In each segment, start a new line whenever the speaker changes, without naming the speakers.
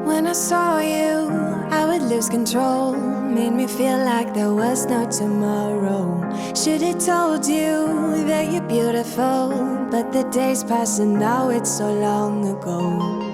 When I saw you, I would lose control. Made me feel like there was no tomorrow. Should've told you that you're beautiful, but the days pass and now it's so long ago.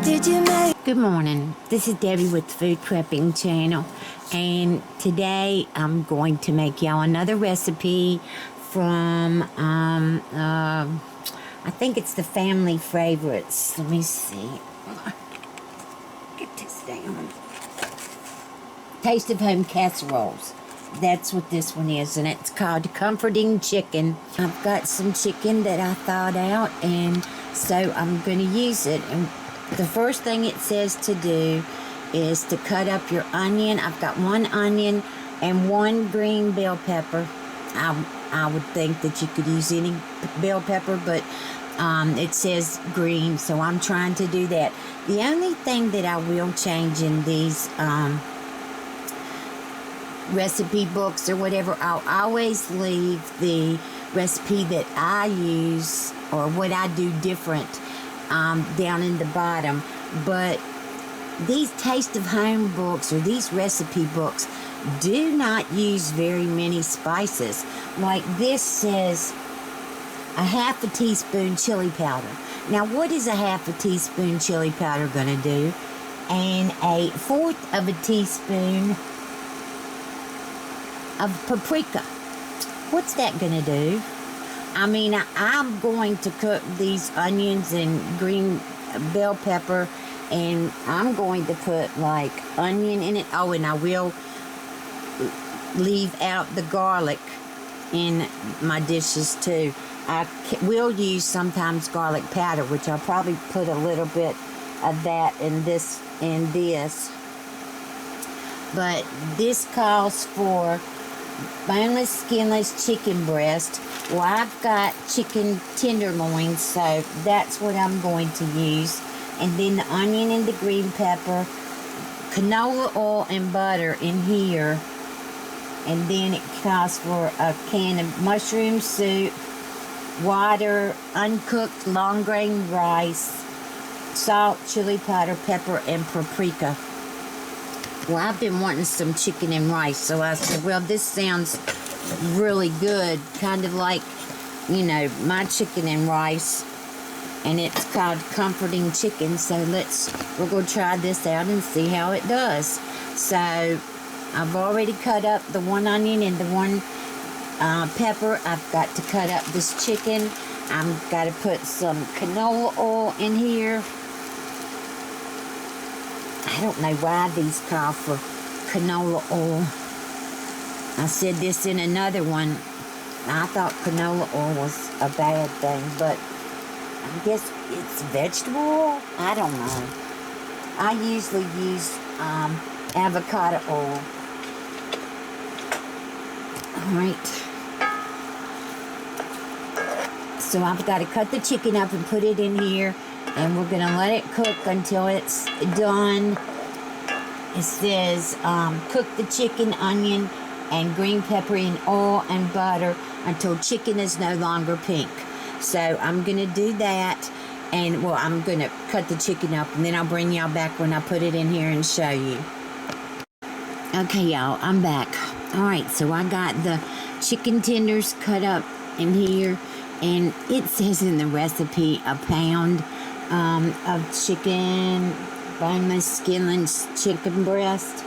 Did you make...
Good morning. This is Debbie with the Food Prepping channel, and today I'm going to make y'all another recipe from I think it's the family favorites. Let me see. Get this down. Taste of Home Casseroles. That's what this one is, and it's called Comforting Chicken. I've got some chicken that I thawed out, and so I'm going to use it. And the first thing it says to do is to cut up your onion. I've got one onion and one green bell pepper. I would think that you could use any bell pepper, but it says green, so I'm trying to do that. The only thing that I will change in these recipe books or whatever, I'll always leave the recipe that I use or what I do different down in the bottom. But these Taste of Home books or these recipe books do not use very many spices. Like this says a half a teaspoon chili powder. Now what is a half a teaspoon chili powder gonna do? And a fourth of a teaspoon of paprika. What's that gonna do? I mean, I'm going to cook these onions and green bell pepper, and I'm going to put like onion in it. Oh, and I will leave out the garlic in my dishes too. I will use sometimes garlic powder, which I'll probably put a little bit of that in this. But this calls for boneless, skinless chicken breast. Well, I've got chicken tenderloins, so that's what I'm going to use. And then the onion and the green pepper, canola oil and butter in here. And then it calls for a can of mushroom soup, water, uncooked long grain rice, salt, chili powder, pepper, and paprika. Well, I've been wanting some chicken and rice, so I said, well, this sounds really good, kind of like, you know, my chicken and rice, and it's called Comforting Chicken. So we're going to try this out and see how it does. So I've already cut up the one onion and the one pepper. I've got to cut up this chicken. I've got to put some canola oil in here. I don't know why these call for canola oil. I said this in another one. I thought canola oil was a bad thing, but I guess it's vegetable oil? I don't know. I usually use avocado oil. Alright. So I've got to cut the chicken up and put it in here. And we're going to let it cook until it's done. It says, cook the chicken, onion, and green pepper in oil and butter until chicken is no longer pink. So I'm going to do that. And, well, I'm going to cut the chicken up. And then I'll bring y'all back when I put it in here and show you. Okay, y'all, I'm back. Alright, so I got the chicken tenders cut up in here. And it says in the recipe a pound of chicken, boneless, skinless chicken breast,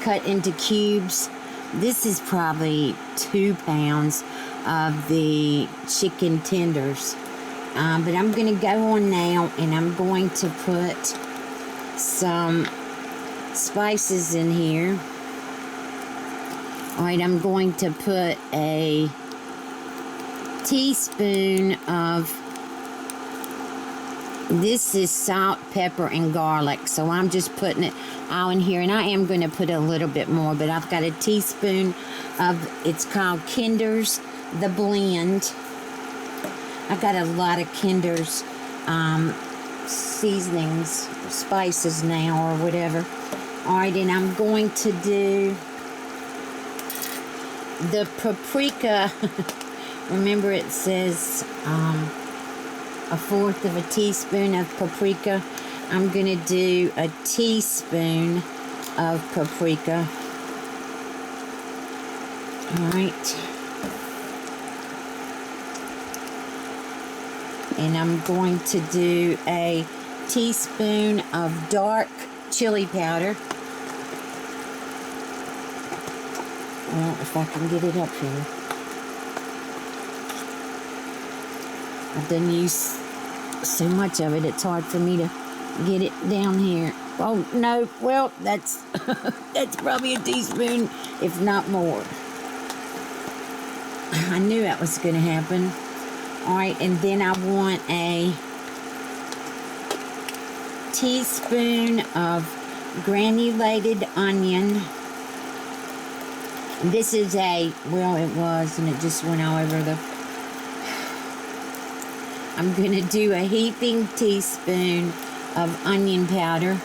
cut into cubes. This is probably 2 pounds of the chicken tenders. But I'm going to go on now, and I'm going to put some spices in here. Alright, I'm going to put a teaspoon of, this is salt, pepper, and garlic, so I'm just putting it all in here, and I am going to put a little bit more, but I've got a teaspoon of, it's called Kinder's The Blend. I've got a lot of Kinder's seasonings, spices now, or whatever. Alright, and I'm going to do the paprika Remember, it says 1/4 of a teaspoon of paprika. I'm going to do a teaspoon of paprika. All right. And I'm going to do a teaspoon of dark chili powder. Well, if I can get it up here. I've done use so much of it, it's hard for me to get it down here. Oh, no, well, that's that's probably a teaspoon, if not more. I knew that was going to happen. All right, and then I want a teaspoon of granulated onion. This is well, it was, and it just went all over the... I'm going to do a heaping teaspoon of onion powder.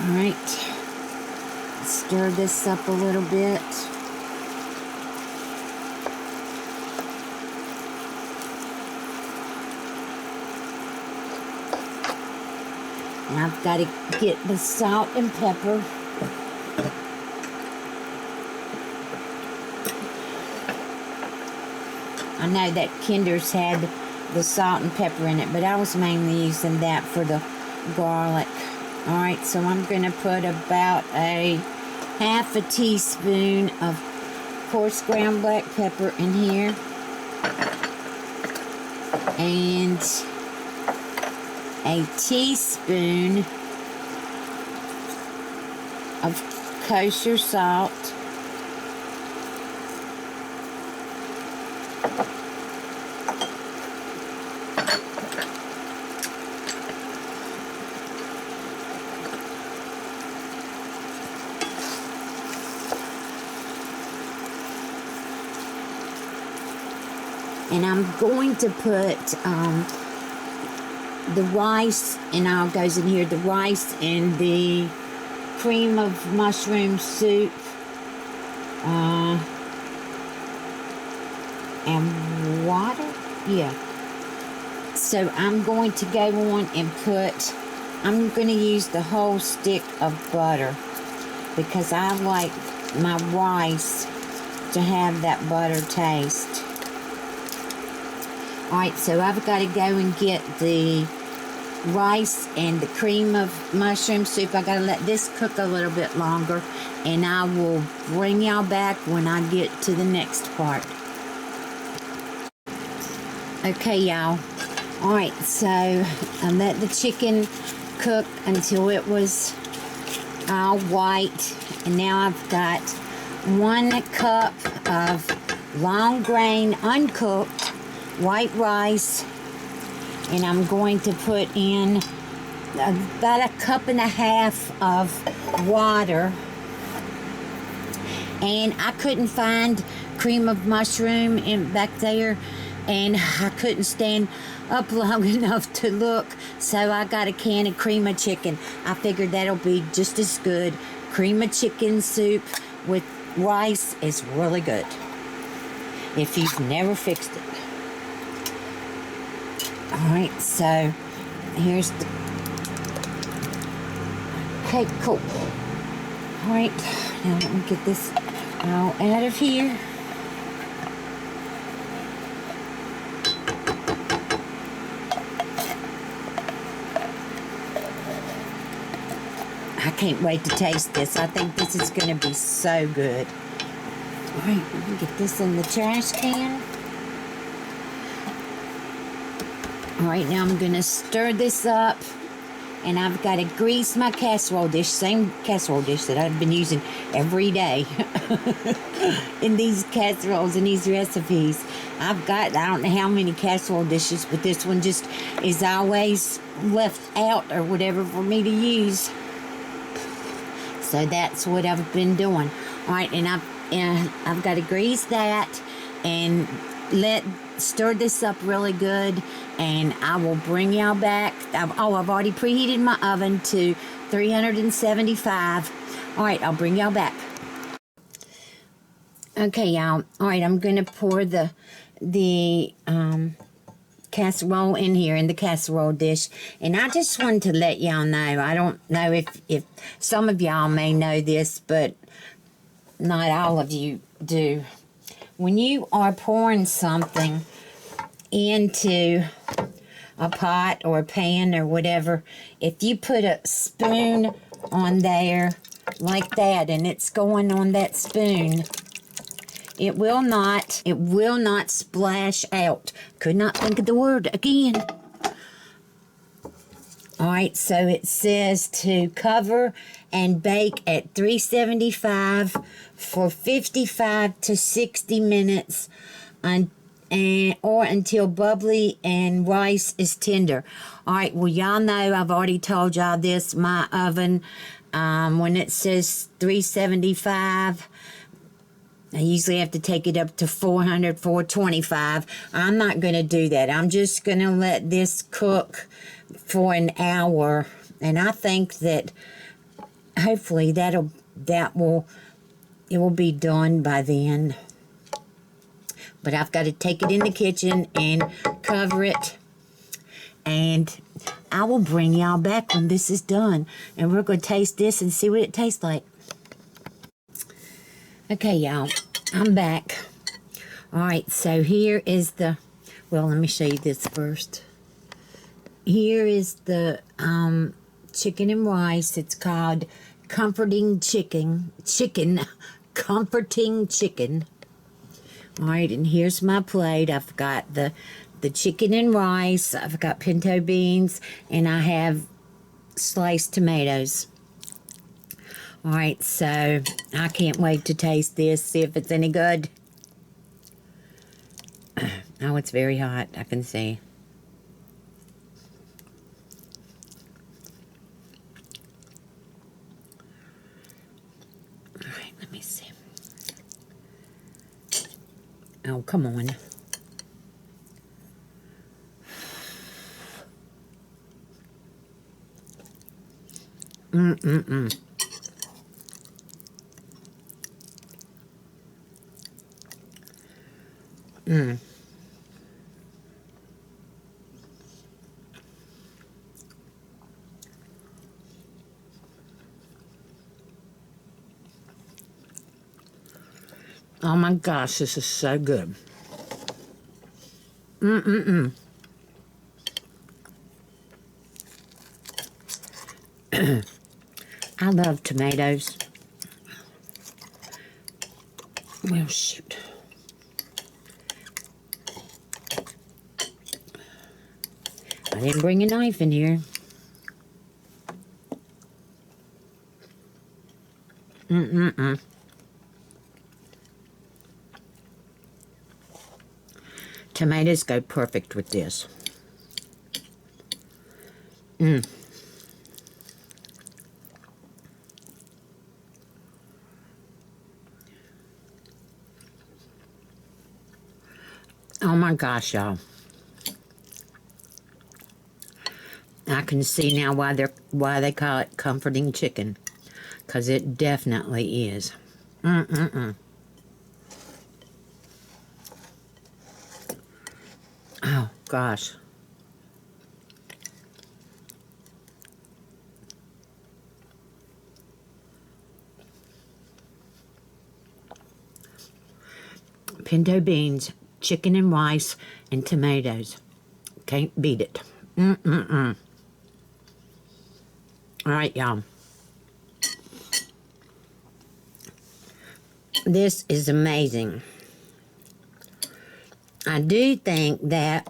All right. Stir this up a little bit. And I've got to get the salt and pepper. I know that Kinder's had the salt and pepper in it, but I was mainly using that for the garlic. Alright, so I'm going to put about a 1/2 teaspoon of coarse ground black pepper in here. And a teaspoon of kosher salt. And I'm going to put the rice, and all goes in here, the rice and the cream of mushroom soup, and water, yeah. So I'm going to go on and I'm going to use the whole stick of butter, because I like my rice to have that butter taste. Alright, so I've got to go and get the rice and the cream of mushroom soup. I got to let this cook a little bit longer, and I will bring y'all back when I get to the next part. Okay, y'all. Alright, so I let the chicken cook until it was all white, and now I've got 1 cup of long grain uncooked white rice, and I'm going to put in about 1.5 cups of water. And I couldn't find cream of mushroom back there, and I couldn't stand up long enough to look, so I got a can of cream of chicken. I figured that'll be just as good. Cream of chicken soup with rice is really good if you've never fixed it. Alright, so here's the... Okay, cool. Alright, now let me get this all out of here. I can't wait to taste this. I think this is going to be so good. Alright, let me get this in the trash can. Alright, now I'm going to stir this up, and I've got to grease my casserole dish, same casserole dish that I've been using every day in these casseroles and these recipes. I've got, I don't know how many casserole dishes, but this one just is always left out or whatever for me to use. So that's what I've been doing. Alright, and I've got to grease that and stir this up really good, and I will bring y'all back. I've already preheated my oven to 375. Alright, I'll bring y'all back. Okay, y'all. All right, I'm going to pour the casserole in here in the casserole dish. And I just wanted to let y'all know, I don't know if some of y'all may know this, but not all of you do. When you are pouring something into a pot or a pan or whatever, if you put a spoon on there like that and it's going on that spoon, it will not splash out. Could not think of the word again. All right, so it says to cover and bake at 375 for 55 to 60 minutes or until bubbly and rice is tender. All right, well, y'all know I've already told y'all this. My oven, when it says 375, I usually have to take it up to 400, 425. I'm not going to do that. I'm just going to let this cook for an hour. And I think that hopefully it will be done by then. But I've got to take it in the kitchen and cover it. And I will bring y'all back when this is done. And we're going to taste this and see what it tastes like. Okay, y'all, I'm back. All right, so here is the, well, let me show you this first. Here is the chicken and rice. It's called Comforting Chicken. Comforting Chicken. All right, and here's my plate. I've got the chicken and rice. I've got pinto beans, and I have sliced tomatoes. All right, so I can't wait to taste this, see if it's any good. Oh, it's very hot, I can see. All right, let me see. Oh, come on. Mm-mm-mm. Mm. Oh my gosh, this is so good. Mm-mm-mm. I love tomatoes. Well, shoot. I didn't bring a knife in here. Mm-mm-mm. Tomatoes go perfect with this. Mm. Oh my gosh, y'all. I can see now why they call it comforting chicken. 'Cause it definitely is. Mm-mm-mm. Oh gosh. Pinto beans, chicken and rice, and tomatoes. Can't beat it. Mm-mm-mm. All right, y'all. This is amazing. I do think that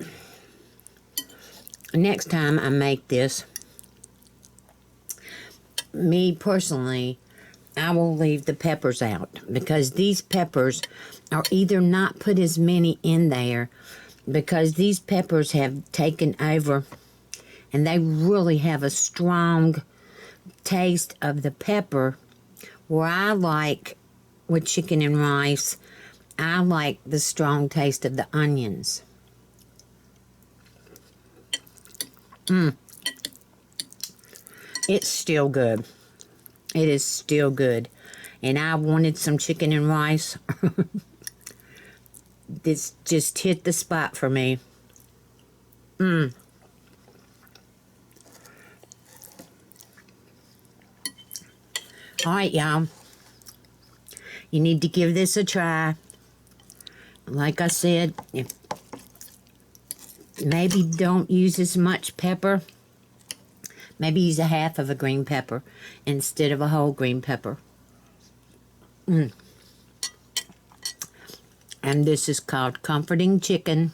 next time I make this, me personally, I will leave the peppers out because these peppers are either not put as many in there because these peppers have taken over and they really have a strong taste of the pepper, where I like with chicken and rice, I like the strong taste of the onions. It's still good. It is still good. and I wanted some chicken and rice. This just hit the spot for me. All right, y'all. You need to give this a try. Like I said, if maybe don't use as much pepper. Maybe use a half of a green pepper instead of a whole green pepper. And this is called Comforting Chicken.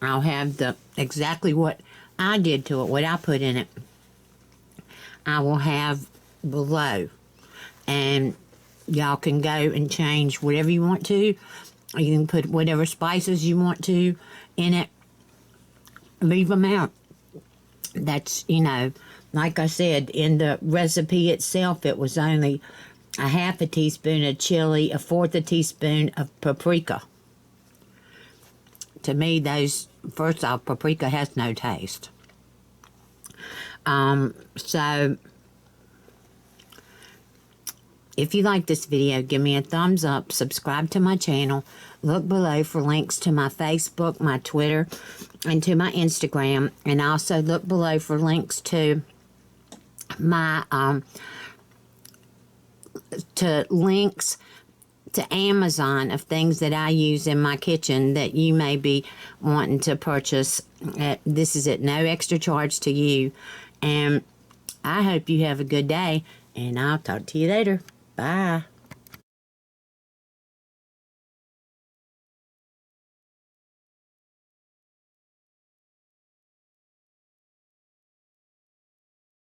I'll have the exactly what I did to it, what I put in it. I will have below. And y'all can go and change whatever you want to. You can put whatever spices you want to in it. Leave them out. That's, you know, like I said, in the recipe itself, it was only a half a teaspoon of chili, a fourth a teaspoon of paprika. To me, those, first off, paprika has no taste. So, if you like this video, give me a thumbs up, subscribe to my channel, look below for links to my Facebook, my Twitter, and to my Instagram, and also look below for links to my, links to Amazon of things that I use in my kitchen that you may be wanting to purchase. This is at no extra charge to you, and I hope you have a good day, and I'll talk to you later. Bye.